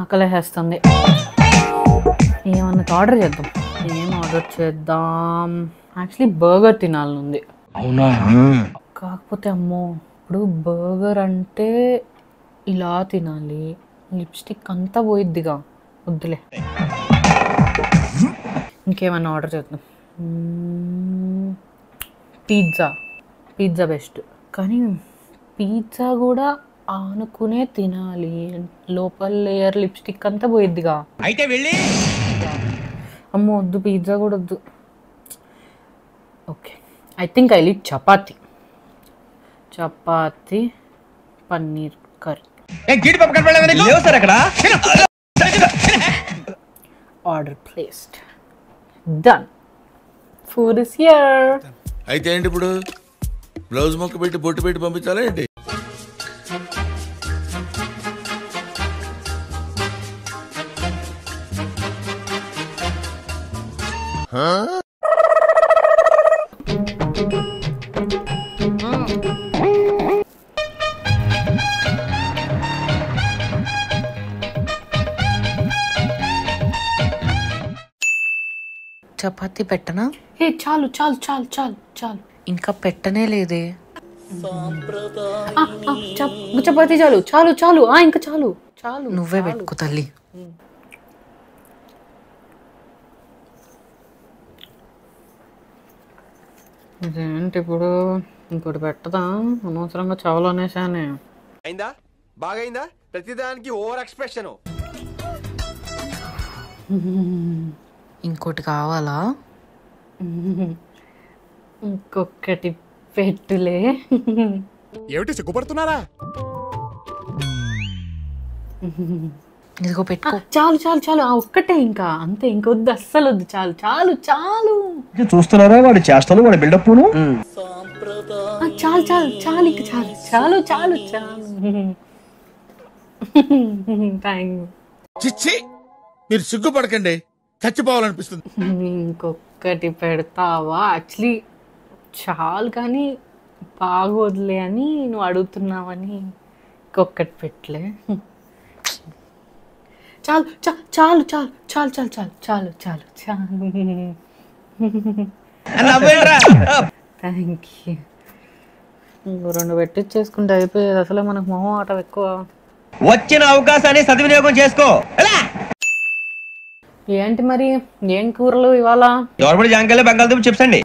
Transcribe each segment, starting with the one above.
ఆకలేస్తుంది. ఏమన్నా ఆర్డర్ చేద్దాం. ఏం ఆర్డర్ చేద్దాం? యాక్చువల్లీ బర్గర్ తినాలనుంది. అవునా? కాకపోతే అమ్మో, ఇప్పుడు బర్గర్ అంటే ఇలా తినాలి, లిప్స్టిక్ అంతా పోయిద్దిగా, వద్దులే. ఇంకేమన్నా ఆర్డర్ చేద్దాం. Pizza best. కానీ పిజ్జా కూడా ఆనుకునే తినాలి, లోపల లేయర్ లిప్స్టిక్ అంతా పోయిద్దిగా. అయితే వెళ్ళి అమ్మో వద్దు, పిజ్జా కూడా వద్దు. Okay, I think I lead chapati paneer curry. Order placed. Done. Food is here. అయితే ఏంటి ఇప్పుడు? బ్లౌజ్ మొక్క పెట్టి బొట్టు పెట్టి పంపించాలా ఏంటి? చపాతీ పెట్టనా? హే చాలు చాలు చాలు చాలు చాలు, ఇంకా పెట్టనే లేదే. చపాతీ చాలు చాలు చాలు, ఇంకా చాలు చాలు. నువ్వే పెట్టుకో తల్లి. ఇదేంటి ఇప్పుడు? ఇంకోటి పెట్టదా? అనవసరంగా చాలు అనేసానే. అయిందా? బాగైందా? ప్రతిదానికి ఓవర్ ఎక్స్ప్రెషన్. ఇంకోటి కావాలా? ఇంకొకటి పెట్టులే. ఏమిటి సిగ్గుపడుతున్నారా? ఇదిగో పెట్టుకో. చాలు చాలు చాలు, ఒక్కటే, ఇంకా అంతే, ఇంకొద్దు, అస్సలు వద్దు, చాలు చాలు చాలు. చూస్తున్నారా వాడి చేష్టలు, వాడి బిల్డప్. చాలు చాలు చాలు, ఇంకా చాలు చాలు చాలు చాలు. థ్యాంక్. చిచ్చి, మీరు సిగ్గుపడకండి, చచ్చిపోవాలనిపిస్తుంది. ఇంకొకటి పెడతావా? యాక్చువల్లీ చాలు, కానీ బాగోదులే అని నువ్వు అడుగుతున్నావని ఇంకొకటి పెట్టలే. చాలు చాలు చాలు చాలు చాలు చాలు చాలు చాలు చాలు. Thank you. ఇంకో 2 పెట్టించేసుకుంటే అయిపోయేది. అసలే మనకు మొహం ఆట ఎక్కువ. వచ్చిన అవకాశాన్ని సద్వినియోగం చేసుకో. ఏంటి మరి, ఏం కూరలు ఇవాళ? దోరబడి జాంకాయలు, బంగాళదుంప చిప్స్ అండి.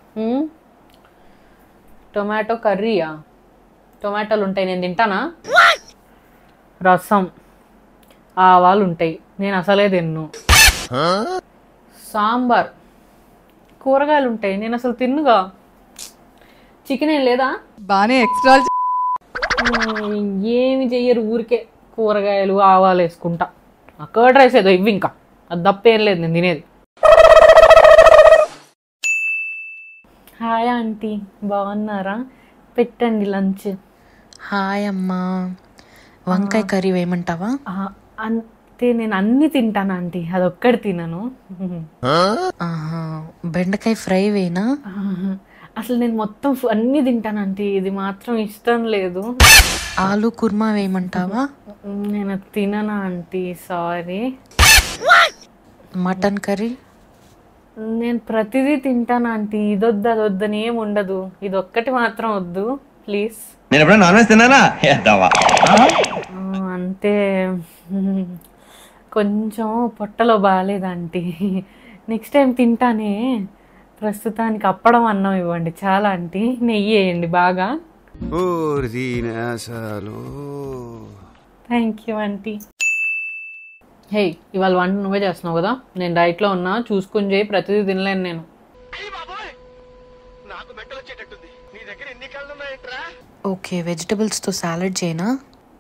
టొమాటో కర్రీయా? టొమాటోలు ఉంటాయి, నేను తింటానా? రసం, ఆవాలు ఉంటాయి, నేను అసలే తిన్ను. సాంబార్, కూరగాయలు ఉంటాయి, నేను అసలు తిన్నుగా. చికెన్ ఏం లేదా? బానే ఎక్స్ట్రా. ఏమి చెయ్యరు, ఊరికే కూరగాయలు ఆవాలు వేసుకుంటా. కర్డ్ రైస్ ఏదో ఇవి, ఇంకా అది తప్పేం లేదు, నేను తినేది. హాయ్ ఆంటీ, బాగున్నారా? పెట్టండి లంచ్. హాయ్ అమ్మా. వంకాయ కర్రీ వేయమంటావా? అంతే, నేను అన్ని తింటాను ఆంటీ, అదొక్కటి తినను. బెండకాయ ఫ్రై వేయనా? అసలు నేను మొత్తం అన్ని తింటాను ఆంటీ, ఇది మాత్రం ఇష్టం లేదు. ఆలు కుర్మా వేయమంటావా? నేను తిననా ఆంటీ, సారీ. Mutton curry? నేను ప్రతిదీ తింటాను ఆంటీ, ఇదొద్దు అదొద్దని ఏం ఉండదు, ఇదొక్కటి మాత్రం వద్దు ప్లీజ్. నేను ఎప్పుడైనా నాన్ వెజ్ తిన్నానా? అంటే కొంచెం పొట్టలో బాగాలేదు ఆంటీ, నెక్స్ట్ టైం తింటానే. ప్రస్తుతానికి అప్పడం అన్నం ఇవ్వండి చాలా ఆంటీ, నెయ్యి వేయండి బాగా. Thank you aunty. హే, ఇవాళ వంట నువ్వే చేస్తున్నావు కదా, నేను డైట్లో ఉన్నా, చూసుకుని చేయి, ప్రతిదీ తినలేను నేను. ఓకే, వెజిటబుల్స్తో సాలడ్ చేయనా?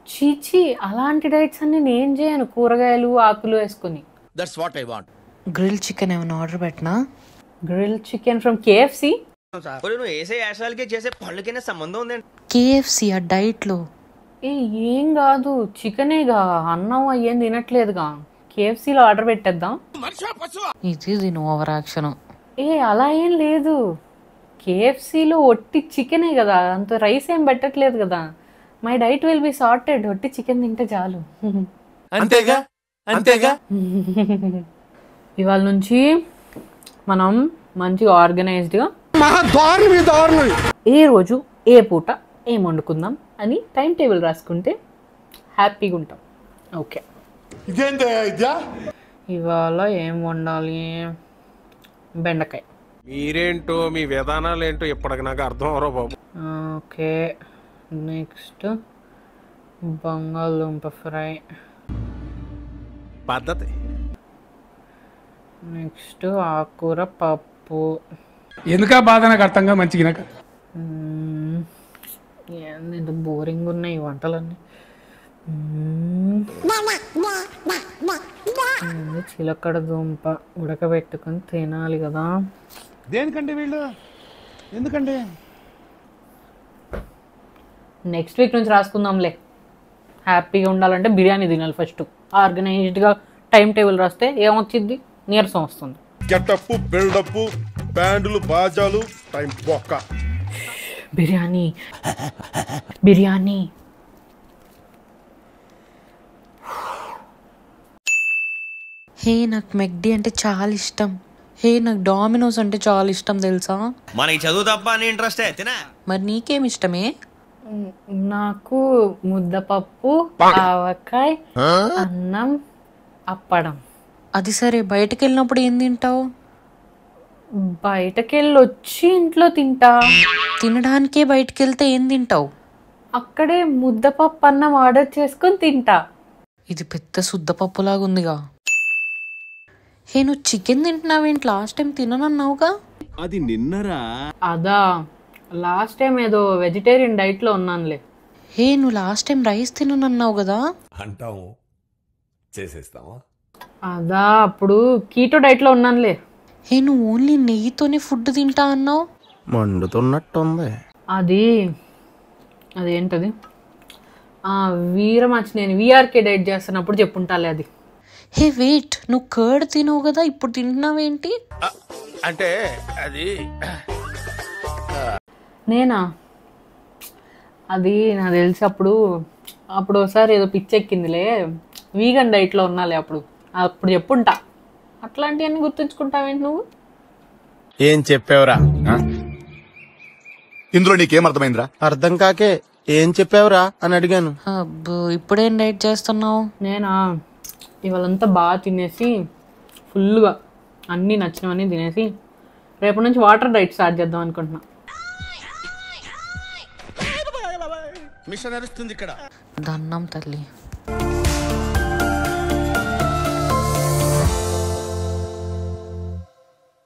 చీచి, అలాంటి డైట్స్ అన్ని నేను చేయను, కూరగాయలు ఆకులు వేసుకుని. That's what I want. Grill chicken ఏమైనా ఆర్డర్ పెట్టనా? Grill chicken from KFC? KFC ఆ డైట్లో? ఏం కాదు, చికెనేగా, అన్నం అయ్యేం తినట్లేదుగా, KFCలో ఆర్డర్ పెట్టేద్దాం. ఇది దీని ఓవర్ యాక్షన్. అలా ఏం లేదు, KFCలో ఒట్టి చికెనే కదా, అంత రైస్ ఏం పెట్టట్లేదు కదా. My diet will be sorted, ఒట్టి చికెన్ తింటే చాలు. అంతేగా, అంతేగా. ఇవాళ నుంచి మనం మంచిగా ఆర్గనైజ్డ్గా ఏ రోజు ఏ పూట ఏం వండుకుందాం అని టైం టేబుల్ రాసుకుంటే హ్యాపీగా ఉంటాం. ఓకే, ఇవాళ ఏం వండాలి? బెండకాయ. మీరేంటో మీ విధానాలు ఏంటో ఇప్పటికి నాకు అర్థం అవరో బాబు. ఓకే, నెక్స్ట్ బంగాళదుంప ఫ్రై. పద్ధతి. నెక్స్ట్ ఆకుకూర పప్పు. ఎందుకా బాధ నాకు అర్థంగా మంచిగా ఏంది బోరింగ్ ఉన్నాయి ఈ వంటలన్నీ. చిలకడ దుంప ఉడకబెట్టుకొని తినాలి కదా. దేనికంటే వీళ్ళు ఎందుకంటే నెక్స్ట్ వీక్ నుంచి రాసుకుందాంలే. హ్యాపీగా ఉండాలంటే బిర్యానీ తినాలి ఫస్ట్. ఆర్గనైజ్డ్గా టైం టేబుల్ రాస్తే ఏమొచ్చింది? నీరసం వస్తుంది. గెటప్, బిల్డప్, బ్యాండ్లు, బాజాలు, టైం బొక్క. బిర్యానీ బిర్యానీ. హే, నాకు మెక్డీ అంటే చాలా ఇష్టం. హే, నాకు డామినోస్ అంటే చాలా ఇష్టం తెలుసా. మనకి చదువు తప్ప అని ఇంట్రెస్ట్ తినా. మరి నీకేం ఇష్టమే? నాకు ముద్దపప్పు, ఆవకాయ, అన్నం, అప్పడం. అది సరే, బయటకు వెళ్ళినప్పుడు ఏం తింటావు? బయటకెళ్ళి వచ్చి ఇంట్లో తింటా. తినడానికే బయటకు వెళ్తే ఏం తింటావు? అక్కడే ముద్దపప్పు అన్నం ఆర్డర్ చేసుకొని తింటా. ఇది పెద్ద శుద్ధపప్పులాగా ఉందిగా. హే, నువ్వు చికెన్ తింటున్నావేంటి? లాస్ట్ టైం తిననన్నావుగా. అది నిన్నరా? అదా, లాస్ట్ టైం ఏదో వెజిటేరియన్ డైట్లో ఉన్నానులే. హే, నువ్వు లాస్ట్ టైం రైస్ తిననన్నావు కదా. అంటాము చేసేస్తావా? అదా, అప్పుడు కీటో డైట్లో ఉన్నానులే. హే, నువ్వు ఓన్లీ నెయ్యితోనే ఫుడ్ తింటా అన్నావు. మండుతున్నట్టుంది. అదేంటది? వీరమాచి నేను వీఆర్కే డైట్ చేస్తున్నప్పుడు చెప్పుంటాలే అది. హే వెయిట్, నువ్వు కర్డ్ తినవు కదా, ఇప్పుడు తింటున్నావేంటి? అంటే అది నేనా? అది నాకు తెలిసి అప్పుడు ఒకసారి ఏదో పిచ్చెక్కిందిలే. వీగన్ డైట్లో ఉన్నాలే అప్పుడు చెప్పుంటా. అట్లాంటివన్నీ గుర్తుంచుకుంటావేంటి నువ్వు? ఏం చెప్పావురా? ఇందులో నీకేం అర్థమైందిరా? అర్థం కాకే ఏం చెప్పావురా అని అడిగాను. అబ్బో, ఇప్పుడేం డైట్ చేస్తున్నావు? నేనా, ఇవాళంతా బాగా తినేసి ఫుల్గా అన్నీ నచ్చినవన్నీ తినేసి రేపటి నుంచి వాటర్ డైట్ స్టార్ట్ చేద్దాం అనుకుంటున్నా. మిషన్ నడుస్తుంది ఇక్కడ. దన్నం తల్లి.